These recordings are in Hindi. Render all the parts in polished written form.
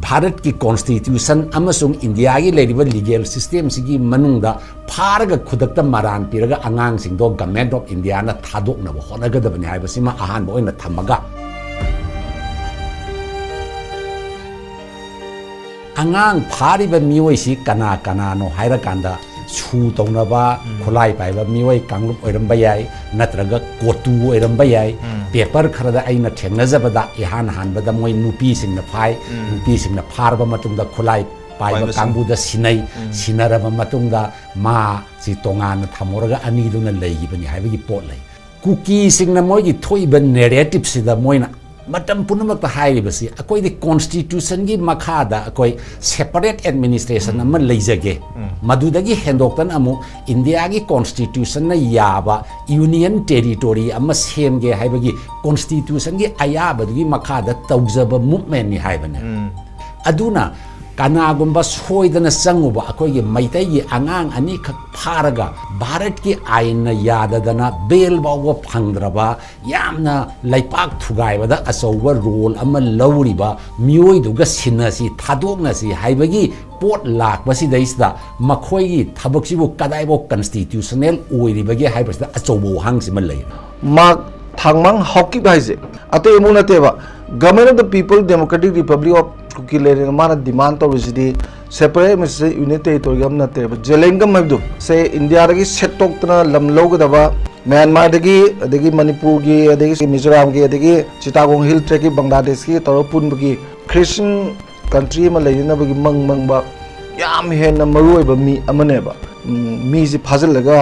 भारत की कॉन्स्टिट्यूशन अमसुंग इंडिया की लेरिबल लीगल सिस्टम सिगी मनुंगदा फारगा खुदक्ता मरान पिरगा अंगांग सिंगदो गवर्नमेंट ऑफ इंडिया ना थादोकना होनगदबनि हाइबसिमा अहानबो ओइना थमगा अंगांग फारिबा मियोइसी कना कनानो हाइरकांदा सू तौनबा खुलाई पाइबा मियोइ कांगरुप ओइरंबा याय नत्रगा कोटू ओइरंबा याय पेपर खरदा अइना थेंगनजबदा इहान हानबदा मोइ नुपी सिंगना फाइ नुपी सिंगना फारबा मतुंगदा खुलाई पाइबा कांगबुदा सिनै सिनरबा मतुंगदा मा सि तोंगान थमोरगा अनिदुना लेगिबनि हाइबगी पोट लै कुकी सिंगना मोइगी थोइबा नेरेटिव सिदा मोइना मतम पुनमक हाइरिबसी अकोइदि कॉन्स्टिट्यूशन की मखादा अकोइ सेपरेट एडमिनिस्ट्रेशन अमा लेजगे मदुदगी हेंदोक्तन अमु इंडिया की कॉन्स्टिट्यूशन न याबा यूनियन टेरिटोरी अमा सेमगे हाइबगी कॉन्स्टिट्यूशन की अयाबदगी मखादा तौजब मूवमेंट नि हाइबने अदुना कनागुंबा सोइदना संगुबा अकोइगे मैतैगी अंगांग अनी खक फारगा भारत की आइन याददना बेल बावो फंगद्रबा यामना लैपाक थुगाइबदा अचौबा रोल अमा लौरिबा मियोइदुगा सिन्नसी थादोकनसी हाइबगी पोट लाकबसिदैसदा मखोइगी थबकसिबु कदाइबो कॉन्स्टिट्यूशनल ओइरिबगे हाइबसदा अचौबो हांगसिमा लै मा थांगमांग हॉकी भाइजे अते एमुनतेबा government of the people democratic republic of Kuki लेरे माना डिमांड तौरिसिदी सेपरेट मिस यूनिट टेरिटोरी गम नतेबा जेलेंगम हाइबदु से इंडिया दगी सेटोक्तना लम लौगदबा म्यांमार दगी मणिपुर की अदगी मिजोरम की अदगी चिटागोंग हिल ट्रेक की बांग्लादेश की तौर पुनबगी क्रिश्चियन कंट्री में लेनबगी मंगबा याम हेन मरुइबा मी अमनेबा मी से फाजलगा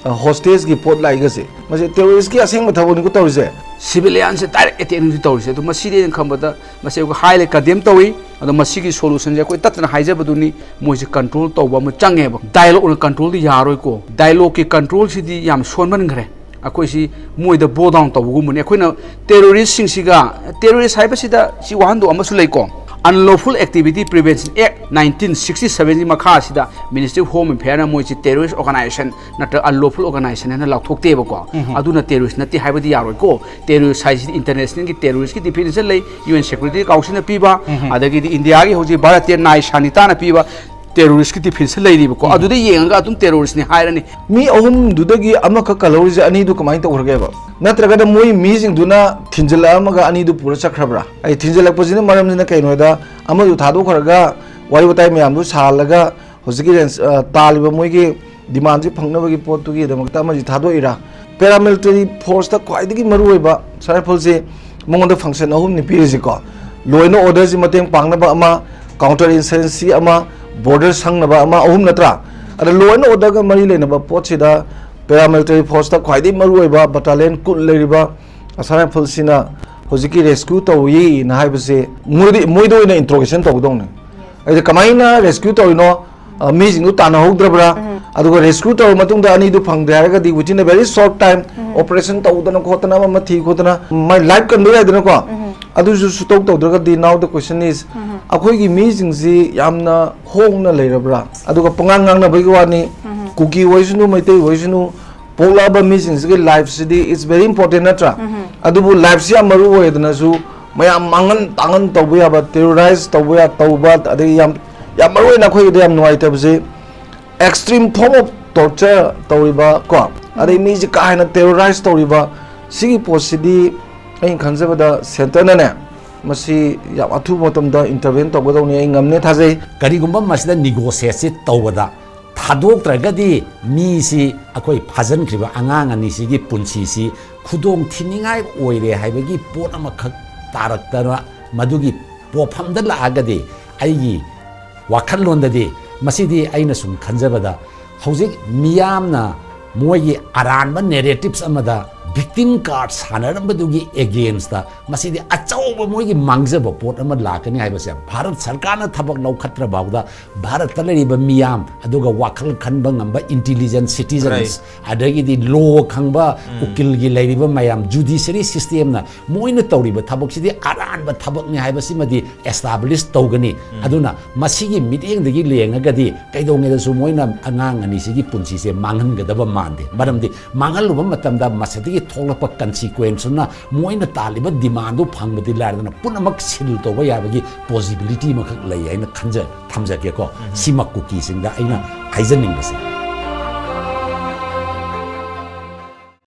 होस्टेज की पोट लाइगसे मसे टेररिस्ट की असेंग थबोनी को तौरिसे सिविलियन से डायरेक्ट अटैक तौरिसे तो मसीदे खंबदा मसे हाईले कदेम तौई अदो मसीगी सोल्यूशन जे कोई ततना हाइजबदुनी मोइसे कंट्रोल तौबा म चंगेबा डायलॉग न कंट्रोल दी यारोय को डायलॉग की कंट्रोल सिदी याम सोनमनग्रे अखोइसी मोइदा बो डाउन तौबगुमने अखोइना टेररिस्ट सिंगसिगा टेररिस्ट हाइबसिदा सि वाहनदो अमसु लेको Unlawful Activity Prevention Act 1967 की मखा सिदा मिनिस्ट्री ऑफ होम अफेयर मोइची टेररिस्ट ऑर्गेनाइजेशन नत्र अनलॉफुल ऑर्गेनाइजेशन ने लाथोक्तेबको अदुना टेररिस्ट नति हाइबदी यारोइको टेररिस्ट हाइसी इंटरनेशनल की टेररिस्ट की डिफिनेशन ले यूएन सिक्योरिटी काउंसिल ने पीबा अदगी इंडिया की होजी भारतीय न्याय शानिता ने पीबा टेररिस्ट की डिफिनेशन लेरिबको अदुदे येंगा अदुम टेररिस्ट ने हाइरनी मी अहुम दुदगी अमख कलोरिज अनि दु कमाइ तौरगेबा नत्रगदा मोइ मीजिंग दुना थिंजला अमगा अनि दु पुरा चखरबरा आई थिंजलक पजिना मरमजना कैनोदा अमदु थादो खरगा वारि बताइ मयाम दु सालगा होजिकी तालिबा मोइगी डिमांड जी फंगनबगी पोतुगी दमकता अमजी थादो इरा पैरामिलिटरी फोर्स ता क्वाइदगी मरुइबा साइफल से मंगोदा फंक्शन अहुम नि पिरिजिको लोइनो ऑर्डर जी मतेंग पांगनबा अमा काउंटर इंसरेंसी अमा border sangnaba ama ahum natra ada law and order ga mari lenaba potsida paramilitary force ta khwaidi maruiba battalion kul leriba asana fulsina hojiki rescue tawi na haibase moido ina interrogation tawdong ne ai kamaina rescue tawino mi jingu tana hogdrabra aduga rescue taw matung da ani du phangde haraga di within a very short time operation tawdana khotana ma thi khotana my life kan do yadana ko adu su tok tawdraga di now the question is अखोई मीजिंग से यामना होंगना लेरबरा अदुगा पंगांग गांगना बगी वानी कुकी वइसनु मैते वइसनु पोलाबा मीजिंग से लाइफ सिदी इट्स वेरी इंपोर्टेंट नट्रा अदुबु लाइफ से मरु होयदनासु मयाम मांगन तांगन तौबया बा टेरराइज तौबया तौबा अदे याम मरु ना खोई दे याम नुवाइतबसे एक्सट्रीम फॉर्म ऑफ टॉर्चर तौरिबा को अदे मीजि काहेना टेरराइज तौरिबा सिगी पोसिदी अइन खनजबदा सेंटर ने मसी या अथु मतमदा इंटरवेन तौगदौनी आई ngamne थाजै करिगुंबा मसिदा नेगोशिएट तौबदा थादोक्त्रगदी मीसी अखोई फाजनख्रिबा आंगांग अनिसिगी पुंसीसी खुदोंग थिनिंगाय ओइरे हाइबगी पोट अमखक तारक्तरा मदुगी पोफमदा लागदे आइगी वाखनलोंददी मसिदी आइना सुम खंजबदा हौजिक मियामना मोइगी अरानबा नेरेटिव्स अमदा victim card सानरबदुगी against दा मसिदी अचौब मोइगी मांगजब पोट अमा लाकनी हाइबसे भारत सरकारना थबक लौखत्र बाउदा Bharat तलरिबा मियाम अदुगा वाखल खनबा ngamba intelligent citizens adagi di law khangba ukil gi leiriba mayam judiciary system na moina tawriba thabak sidi aran ba thabak ni haibasi madi establish tawgani aduna masigi meeting dagi lengagadi kaidonge da su moina angang ani sigi punsi se mangan gadaba mande maramdi mangal luba matamda masadi ꯃꯁꯤꯗꯒꯤ ꯊꯣꯛꯂꯛꯄ ꯀꯟꯁꯤꯀ꯭ꯋꯦꯟꯁꯅ ꯃꯣꯏꯅ ꯇꯥꯜꯂꯤꯕ ꯗꯤꯃꯥꯟꯗꯨ ꯐꯪꯕꯗꯤ ꯂꯥꯏꯔꯗꯅ ꯄꯨꯝꯅꯃꯛ ꯁꯤꯜ ꯇꯧꯕ ꯌꯥꯕꯒꯤ ꯄꯣꯁꯤꯕꯤꯂꯤꯇꯤ ꯑꯃꯈꯛ ꯂꯩ ꯍꯥꯏꯅ ꯊꯝꯖꯒꯦꯀꯣ ꯁꯤꯃꯛ ꯀꯨꯀꯤꯁꯤꯡꯗ ꯑꯩꯅ ꯍꯥꯏꯖꯅꯤꯡꯕꯁꯦ